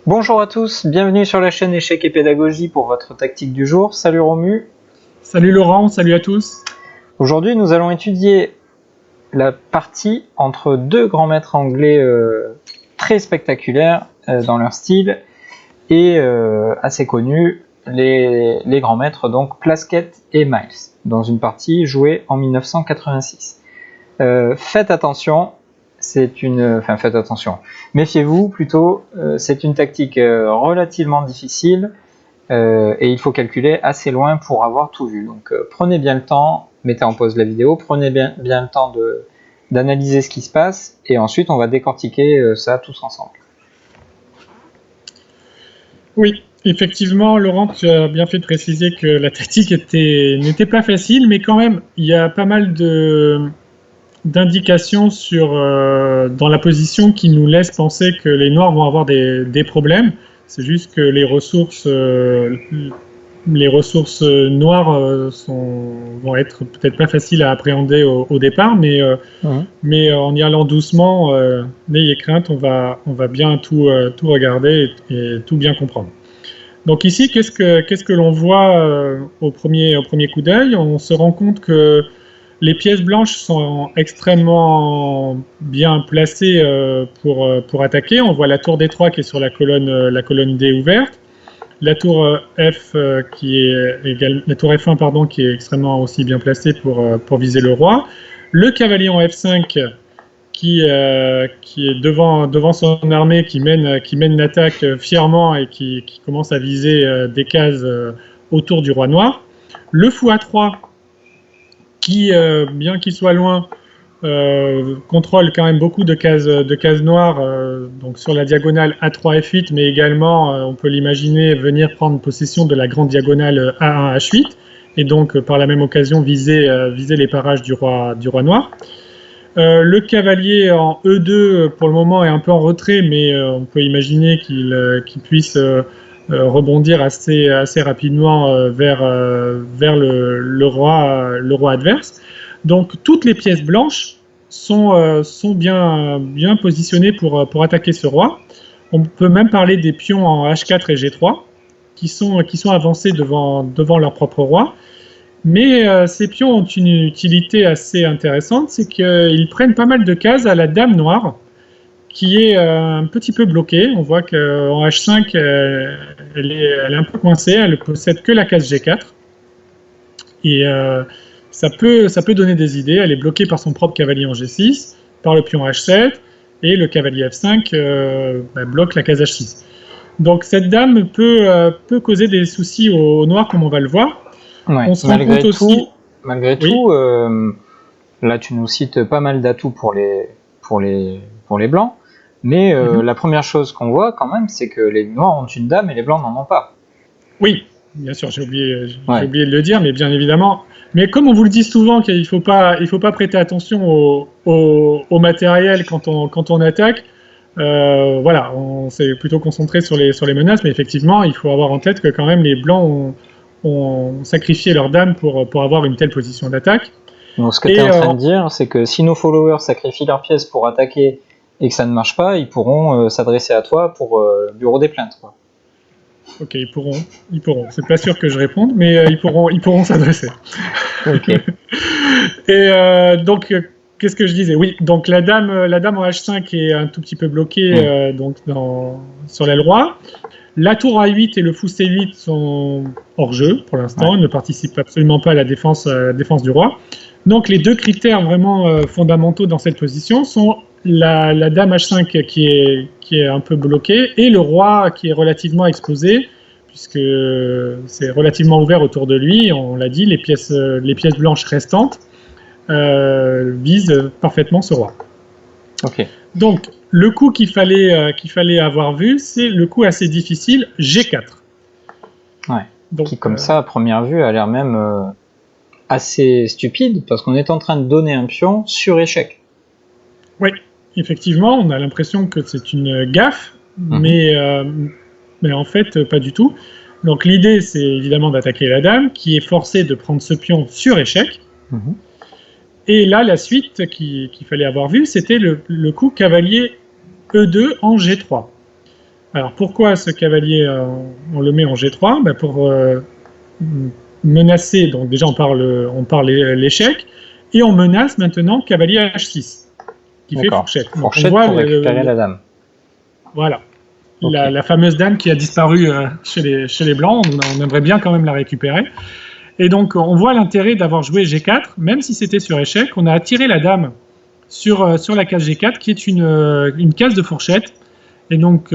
Bonjour à tous, bienvenue sur la chaîne Échecs et Pédagogie pour votre tactique du jour. Salut Romu. Salut Laurent, salut à tous. Aujourd'hui, nous allons étudier la partie entre deux grands maîtres anglais très spectaculaires dans leur style et assez connus, les grands maîtres donc Plaskett et Miles, dans une partie jouée en 1986. Faites attention. Faites attention. Méfiez-vous plutôt, c'est une tactique relativement difficile et il faut calculer assez loin pour avoir tout vu. Donc prenez bien le temps, mettez en pause la vidéo, prenez bien le temps d'analyser ce qui se passe et ensuite on va décortiquer ça tous ensemble. Oui, effectivement, Laurent, tu as bien fait de préciser que la tactique n'était pas facile, mais quand même, il y a pas mal d'indications dans la position qui nous laissent penser que les noirs vont avoir des problèmes. C'est juste que les ressources noires vont être peut-être pas faciles à appréhender au départ, mais en y allant doucement, n'ayez crainte, on va bien tout regarder et tout bien comprendre. Donc ici, qu'est-ce que l'on voit au premier coup d'œil? On se rend compte que les pièces blanches sont extrêmement bien placées pour attaquer. On voit la tour D3 qui est sur la colonne D ouverte, la tour la tour F1 pardon, qui est extrêmement aussi bien placée pour viser le roi, le cavalier en F5 qui est devant son armée, qui mène l'attaque fièrement et qui commence à viser des cases autour du roi noir, le fou A3 qui, bien qu'il soit loin, contrôle quand même beaucoup de cases noires, donc sur la diagonale A3 F8, mais également, on peut l'imaginer, venir prendre possession de la grande diagonale A1 H8, et donc par la même occasion viser les parages du roi noir. Le cavalier en E2 pour le moment est un peu en retrait, mais on peut imaginer qu'il puisse rebondir assez rapidement vers le roi adverse. Donc toutes les pièces blanches sont bien positionnées pour attaquer ce roi. On peut même parler des pions en H4 et G3 qui sont avancés devant leur propre roi. Mais ces pions ont une utilité assez intéressante, c'est qu'ils prennent pas mal de cases à la dame noire, qui est un petit peu bloquée. On voit qu'en H5, elle est un peu coincée, elle ne possède que la case G4. Et ça peut donner des idées. Elle est bloquée par son propre cavalier en G6, par le pion H7, et le cavalier F5 bloque la case H6. Donc cette dame peut causer des soucis aux noirs, comme on va le voir. Ouais, on se rend compte aussi... Malgré tout, là tu nous cites pas mal d'atouts pour les blancs, mais la première chose qu'on voit quand même, c'est que les noirs ont une dame et les blancs n'en ont pas. Oui, bien sûr, j'ai oublié de le dire, mais bien évidemment. Mais comme on vous le dit souvent, qu'il faut pas prêter attention au matériel quand on attaque. Voilà, on s'est plutôt concentré sur les menaces, mais effectivement, il faut avoir en tête que quand même les blancs ont sacrifié leur dame pour avoir une telle position d'attaque. Donc ce que tu es en train de dire, c'est que si nos followers sacrifient leurs pièces pour attaquer et que ça ne marche pas, ils pourront s'adresser à toi pour le bureau des plaintes, quoi. Ok, ils pourront. C'est pas sûr que je réponde, mais ils pourront s'adresser. Ok. Et donc, qu'est-ce que je disais? Oui, donc la dame en H5 est un tout petit peu bloquée sur l'aile roi. La tour A8 et le fou C8 sont hors jeu pour l'instant, ne participent absolument pas à la défense du roi. Donc les deux critères vraiment fondamentaux dans cette position sont la dame H5 qui est un peu bloquée et le roi qui est relativement exposé, puisque c'est relativement ouvert autour de lui. On l'a dit, les pièces blanches restantes visent parfaitement ce roi. Ok. Donc le coup qu'il fallait avoir vu, c'est le coup assez difficile, G4. Ouais. Donc, qui comme ça, à première vue, a l'air même assez stupide, parce qu'on est en train de donner un pion sur échec. Oui, effectivement, on a l'impression que c'est une gaffe, mais en fait, pas du tout. Donc l'idée, c'est évidemment d'attaquer la dame, qui est forcée de prendre ce pion sur échec. Et là, la suite qu'il fallait avoir vue, c'était le coup cavalier E2 en G3. Alors pourquoi ce cavalier, on le met en G3? Pour menacer, donc déjà on parle l'échec, et on menace maintenant cavalier H6, qui fait fourchette. Donc, fourchette pour récupérer la dame. Voilà. Okay. La fameuse dame qui a disparu chez les Blancs, on aimerait bien quand même la récupérer. Et donc on voit l'intérêt d'avoir joué G4, même si c'était sur échec, on a attiré la dame sur la case G4, qui est une case de fourchette. Et donc,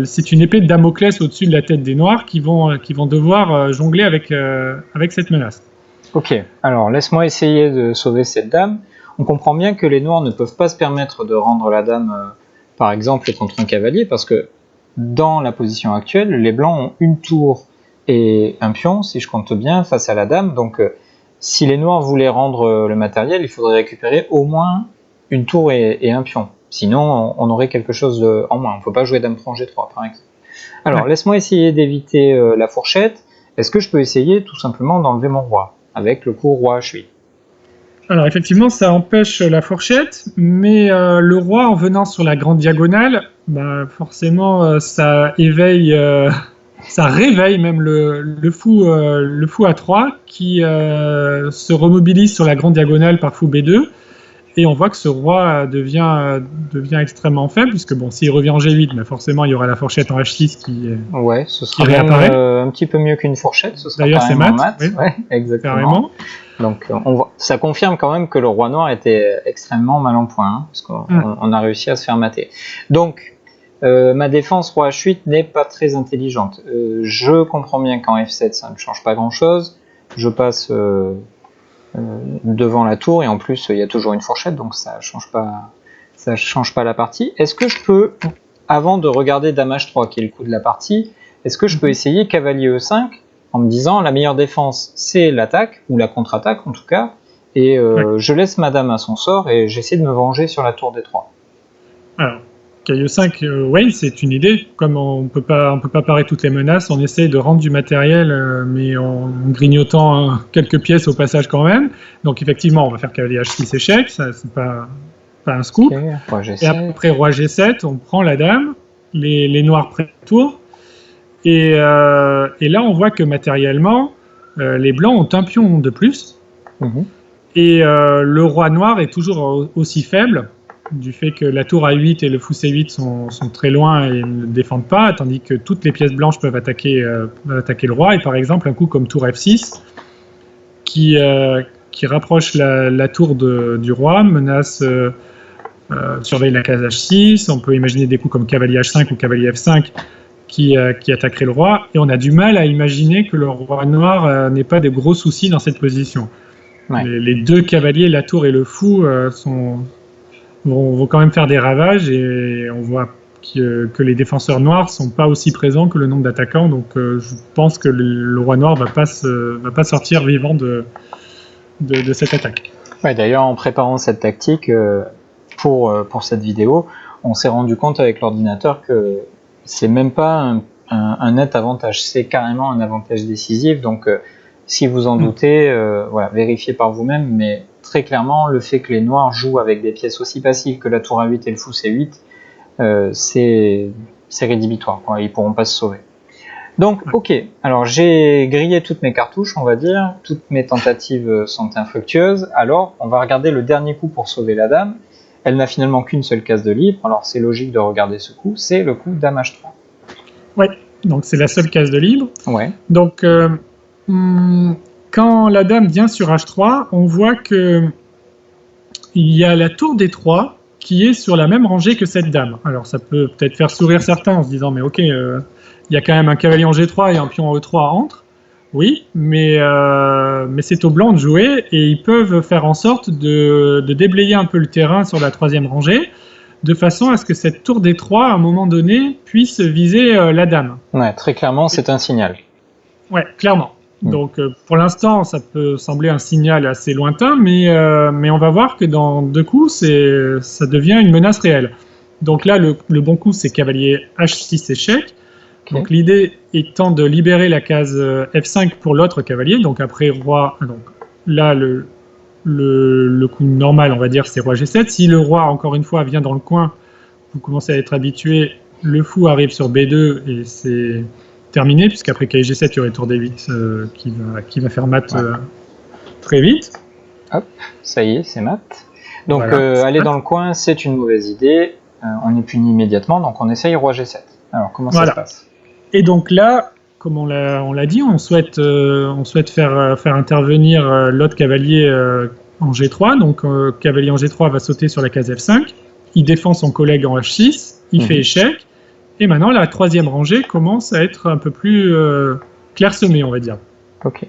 c'est une épée de Damoclès au-dessus de la tête des Noirs qui vont devoir jongler avec cette menace. Ok, alors laisse-moi essayer de sauver cette dame. On comprend bien que les Noirs ne peuvent pas se permettre de rendre la dame, par exemple, contre un cavalier, parce que dans la position actuelle, les Blancs ont une tour et un pion, si je compte bien, face à la dame. Donc, si les Noirs voulaient rendre le matériel, il faudrait récupérer au moins une tour et un pion. Sinon, on aurait quelque chose en moins. On ne peut pas jouer dame prend G3, par exemple. Alors, laisse-moi essayer d'éviter la fourchette. Est-ce que je peux essayer tout simplement d'enlever mon roi avec le coup roi H8? Alors, effectivement, ça empêche la fourchette, mais le roi, en venant sur la grande diagonale, forcément, ça éveille... ça réveille même le fou A3 qui se remobilise sur la grande diagonale par fou B2. Et on voit que ce roi devient extrêmement faible, puisque bon, s'il revient en G8, mais forcément il y aura la fourchette en H6 ce sera qui réapparaît. Un petit peu mieux qu'une fourchette, ce sera d'ailleurs c'est mat. Oui. Ouais, exactement. Carrément. Donc ça confirme quand même que le roi noir était extrêmement mal en point, hein, parce qu'on a réussi à se faire mater. Donc ma défense roi H8 n'est pas très intelligente. Je comprends bien qu'en F7 ça ne change pas grand chose. Je passe devant la tour, et en plus il y a toujours une fourchette, donc ça change pas la partie. Est-ce que je peux, avant de regarder dame H3 qui est le coup de la partie, est-ce que je peux essayer cavalier E5 en me disant la meilleure défense c'est l'attaque, ou la contre-attaque en tout cas, et je laisse ma dame à son sort et j'essaie de me venger sur la tour D3? Alors cavalier E5, oui, c'est une idée. Comme on peut pas parer toutes les menaces, on essaye de rendre du matériel, mais en grignotant quelques pièces au passage quand même. Donc effectivement, on va faire cavalier H6 échec, ça c'est pas un scoop. Okay, roi G7. Et après roi G7, on prend la dame, les noirs prennent le tour, et là on voit que matériellement, les blancs ont un pion de plus, et le roi noir est toujours aussi faible, du fait que la tour A8 et le fou C8 sont très loin et ne défendent pas, tandis que toutes les pièces blanches peuvent attaquer le roi. Et par exemple, un coup comme tour F6, qui rapproche la tour du roi, menace, surveille la case H6. On peut imaginer des coups comme cavalier H5 ou cavalier F5 qui attaqueraient le roi. Et on a du mal à imaginer que le roi noir n'ait pas de gros soucis dans cette position. Ouais. Les deux cavaliers, la tour et le fou, vont quand même faire des ravages, et on voit que les défenseurs noirs sont pas aussi présents que le nombre d'attaquants, donc je pense que le roi noir va pas sortir vivant de cette attaque. Ouais, d'ailleurs, en préparant cette tactique pour cette vidéo, on s'est rendu compte avec l'ordinateur que c'est même pas un net avantage, c'est carrément un avantage décisif, donc si vous en doutez, voilà, vérifiez par vous-même, mais très clairement, le fait que les noirs jouent avec des pièces aussi passives que la tour A8 et le fou C8, c'est rédhibitoire, quoi. Ils pourront pas se sauver. Donc, ok, alors j'ai grillé toutes mes cartouches, on va dire, toutes mes tentatives sont infructueuses, alors on va regarder le dernier coup pour sauver la dame. Elle n'a finalement qu'une seule case de libre, alors c'est logique de regarder ce coup, c'est le coup dame H3. Ouais, donc c'est la seule case de libre. Ouais. Donc, quand la dame vient sur H3, on voit que il y a la tour D3 qui est sur la même rangée que cette dame. Alors ça peut peut-être faire sourire certains en se disant mais ok, il y a quand même un cavalier en G3 et un pion en E3 entre. Oui, mais c'est aux blancs de jouer, et ils peuvent faire en sorte de déblayer un peu le terrain sur la troisième rangée, de façon à ce que cette tour D3, à un moment donné, puisse viser la dame. Ouais, très clairement, c'est un signal. Ouais, clairement. Donc pour l'instant, ça peut sembler un signal assez lointain, mais on va voir que dans 2 coups, ça devient une menace réelle. Donc là, le bon coup, c'est cavalier H6 échec. Okay. Donc l'idée étant de libérer la case F5 pour l'autre cavalier. Donc après roi, donc là le coup normal, on va dire, c'est roi G7. Si le roi, encore une fois, vient dans le coin, vous commencez à être habitué, le fou arrive sur B2 et c'est terminé, puisqu'après cavalier G7, il y aurait tour D8 qui va faire mat très vite. Hop, ça y est, c'est mat. Donc voilà, aller dans le coin, c'est une mauvaise idée. On est puni immédiatement, donc on essaye roi G7. Alors comment ça se passe? Et donc là, comme on l'a dit, on souhaite faire intervenir l'autre cavalier en G3. Donc cavalier en G3 va sauter sur la case F5. Il défend son collègue en H6. Il fait échec. Et maintenant, la troisième rangée commence à être un peu plus clairsemée, on va dire. Ok.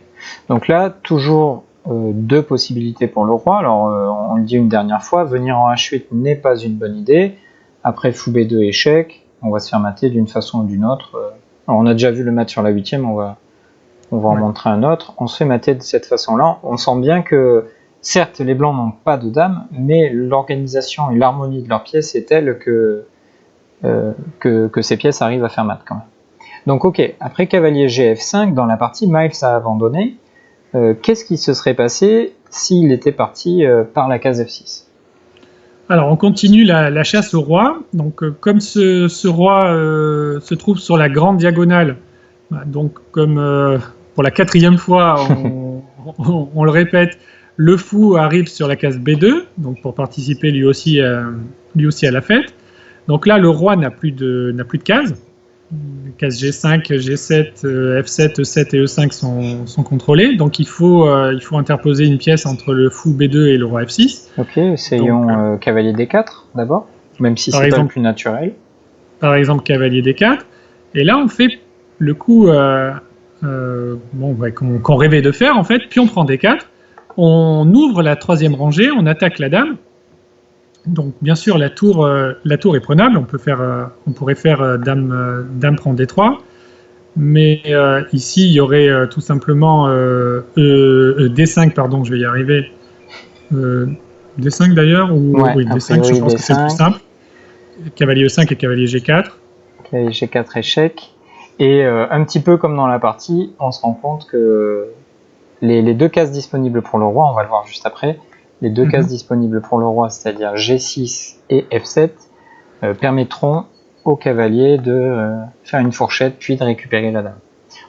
Donc là, toujours deux possibilités pour le roi. Alors, on le dit une dernière fois, venir en H8 n'est pas une bonne idée. Après fou B2 échec, on va se faire mater d'une façon ou d'une autre. Alors, on a déjà vu le mat sur la 8e, on va en montrer un autre. On se fait mater de cette façon-là. On sent bien que, certes, les blancs n'ont pas de dame, mais l'organisation et l'harmonie de leurs pièces est telle que ces pièces arrivent à faire mat quand même. Donc ok, après cavalier Gf5, dans la partie, Miles a abandonné. Qu'est-ce qui se serait passé s'il était parti par la case F6? Alors on continue la chasse au roi. Donc comme ce roi se trouve sur la grande diagonale, donc comme pour la 4e fois, on le répète, le fou arrive sur la case B2, donc pour participer lui aussi à la fête. Donc là, le roi n'a plus de cases. Les cases G5, G7, F7, E7 et E5 sont contrôlées. Donc il faut interposer une pièce entre le fou B2 et le roi F6. Ok, essayons cavalier D4 d'abord, même si c'est pas le plus naturel. Par exemple, cavalier D4. Et là, on fait le coup qu'on rêvait de faire, en fait. Puis on prend D4. On ouvre la 3e rangée, on attaque la dame. Donc, bien sûr, la tour est prenable. On pourrait faire dame prend D3. Mais ici, il y aurait tout simplement D5, pardon, je vais y arriver. D5 d'ailleurs, ou oui, D5, je pense que c'est le plus simple. Cavalier E5 et cavalier G4. Cavalier G4 échec. Et un petit peu comme dans la partie, on se rend compte que les deux cases disponibles pour le roi, on va le voir juste après, les deux cases disponibles pour le roi, c'est-à-dire G6 et F7, permettront au cavalier de faire une fourchette puis de récupérer la dame.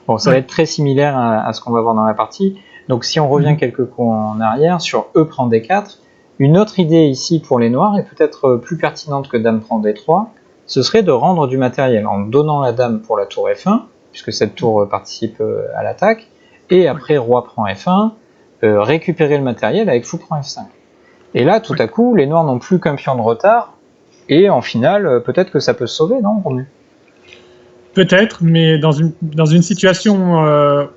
Bon, ça va être très similaire à ce qu'on va voir dans la partie. Donc si on revient quelques coups en arrière, sur E prend D4, une autre idée ici pour les noirs, et peut-être plus pertinente que dame prend D3, ce serait de rendre du matériel en donnant la dame pour la tour F1, puisque cette tour participe à l'attaque, et après roi prend F1, récupérer le matériel avec fou prend F5. Et là, tout à coup, les noirs n'ont plus qu'un pion de retard, et en finale, peut-être que ça peut se sauver, non, Romu? Peut-être, mais dans une situation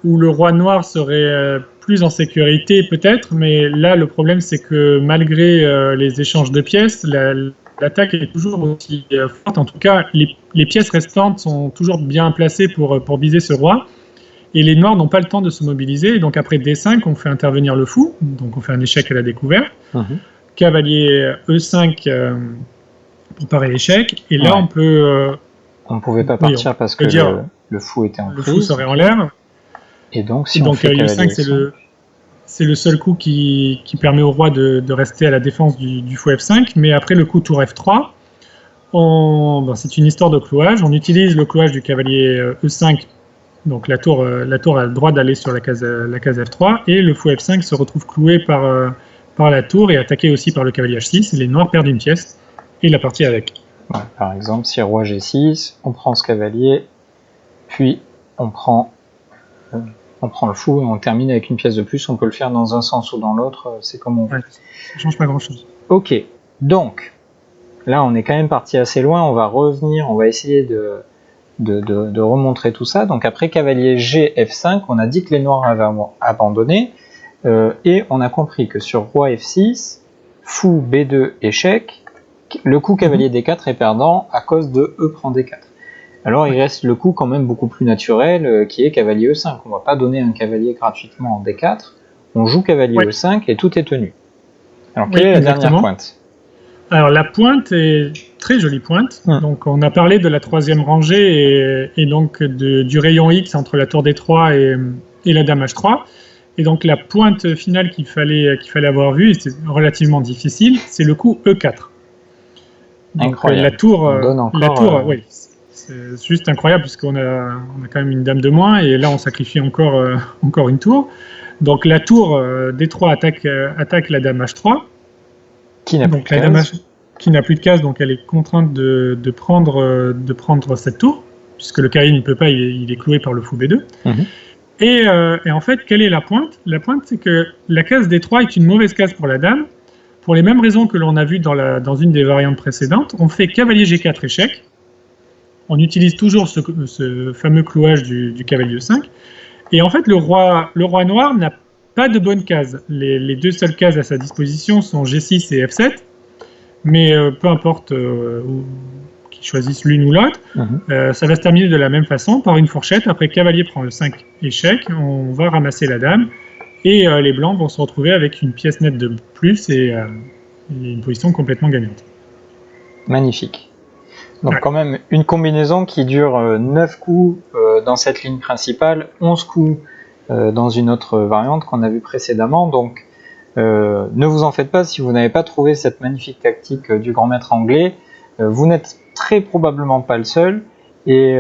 où le roi noir serait plus en sécurité, peut-être, mais là, le problème, c'est que malgré les échanges de pièces, l'attaque est toujours aussi forte. En tout cas, les pièces restantes sont toujours bien placées pour viser ce roi. Et les noirs n'ont pas le temps de se mobiliser. Et donc après D5, on fait intervenir le fou. Donc on fait un échec à la découverte. Cavalier E5 pour pareil échec. Et là, on peut... on ne pouvait pas partir parce que le fou était en prise. Le fou serait en l'air. Et donc, si on fait cavalier E5, c'est le seul coup qui permet au roi de rester à la défense du fou F5. Mais après le coup tour F3, c'est une histoire de clouage. On utilise le clouage du cavalier E5. Donc la tour a le droit d'aller sur la case F3 et le fou F5 se retrouve cloué par la tour et attaqué aussi par le cavalier H6. Et les noirs perdent une pièce et la partie avec. Ouais, par exemple, si roi G6, on prend ce cavalier, puis on prend le fou et on termine avec une pièce de plus. On peut le faire dans un sens ou dans l'autre, c'est comme on veut. Ouais, ça change pas grand-chose. Ok, donc là on est quand même parti assez loin. On va revenir, on va essayer de remontrer tout ça. Donc après cavalier G, F5, on a dit que les noirs avaient abandonné et on a compris que sur roi F6, fou B2 échec, le coup cavalier D4 est perdant à cause de E prend D4. Alors il reste le coup quand même beaucoup plus naturel qui est cavalier E5. On ne va pas donner un cavalier gratuitement en D4, on joue cavalier E5 et tout est tenu. Alors quelle est la dernière pointe? Alors la pointe est très jolie pointe. Donc on a parlé de la 3e rangée et donc du rayon X entre la tour D3 et la dame H3. Et donc la pointe finale qu'il fallait avoir vue, et c'est relativement difficile, c'est le coup E4. Donc incroyable. la tour, c'est juste incroyable puisqu'on a quand même une dame de moins et là on sacrifie encore une tour. Donc la tour D3 attaque la dame H3. Qui n'a plus de Donc la dame case. qui n'a plus de case, donc elle est contrainte de prendre cette tour, puisque le cavalier ne peut pas, il est cloué par le fou B2. Et en fait, quelle est la pointe? La pointe, c'est que la case D3 est une mauvaise case pour la dame, pour les mêmes raisons que l'on a vu dans une des variantes précédentes. On fait cavalier G4 échec, on utilise toujours ce fameux clouage du cavalier E5, et en fait, le roi noir n'a pas de bonne case. Les deux seules cases à sa disposition sont G6 et F7, mais peu importe qu'ils choisissent l'une ou l'autre, ça va se terminer de la même façon, par une fourchette. Après, cavalier prend le 5 échec, on va ramasser la dame, et les blancs vont se retrouver avec une pièce nette de plus et une position complètement gagnante. Magnifique. Donc quand même une combinaison qui dure 9 coups dans cette ligne principale, 11 coups dans une autre variante qu'on a vue précédemment. Donc ne vous en faites pas si vous n'avez pas trouvé cette magnifique tactique du grand maître anglais. Vous n'êtes très probablement pas le seul. Et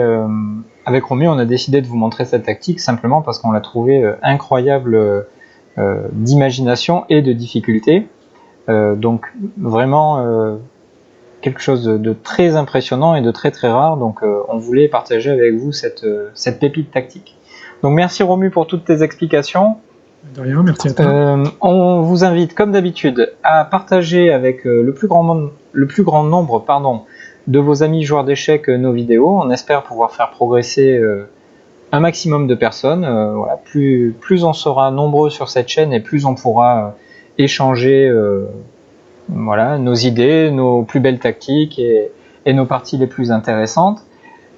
avec Romu, on a décidé de vous montrer cette tactique simplement parce qu'on l'a trouvée incroyable d'imagination et de difficulté. Donc vraiment quelque chose de très impressionnant et de très très rare. Donc on voulait partager avec vous cette pépite tactique. Donc merci Romu pour toutes tes explications. De rien, merci à toi. On vous invite comme d'habitude à partager avec le plus grand nombre de vos amis joueurs d'échecs nos vidéos. On espère pouvoir faire progresser un maximum de personnes. Voilà, plus on sera nombreux sur cette chaîne et plus on pourra échanger voilà, nos idées, nos plus belles tactiques et nos parties les plus intéressantes.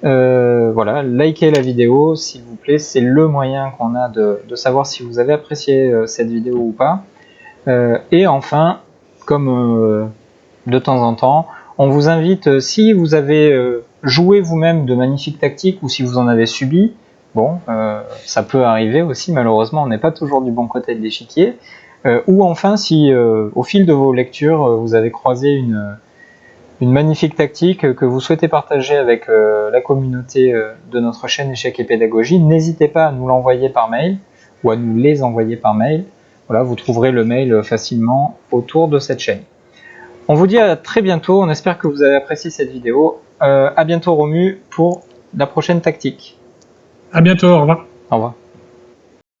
Voilà, likez la vidéo s'il vous plaît, c'est le moyen qu'on a de savoir si vous avez apprécié cette vidéo ou pas. Et enfin, comme de temps en temps, on vous invite, si vous avez joué vous-même de magnifiques tactiques ou si vous en avez subi, bon, ça peut arriver aussi, malheureusement on n'est pas toujours du bon côté de l'échiquier, ou enfin si au fil de vos lectures vous avez croisé une magnifique tactique que vous souhaitez partager avec la communauté de notre chaîne Échecs et Pédagogie, n'hésitez pas à nous l'envoyer par mail ou à nous les envoyer par mail. Voilà, vous trouverez le mail facilement autour de cette chaîne. On vous dit à très bientôt, on espère que vous avez apprécié cette vidéo. À bientôt Romu pour la prochaine tactique. À bientôt, au revoir. Au revoir.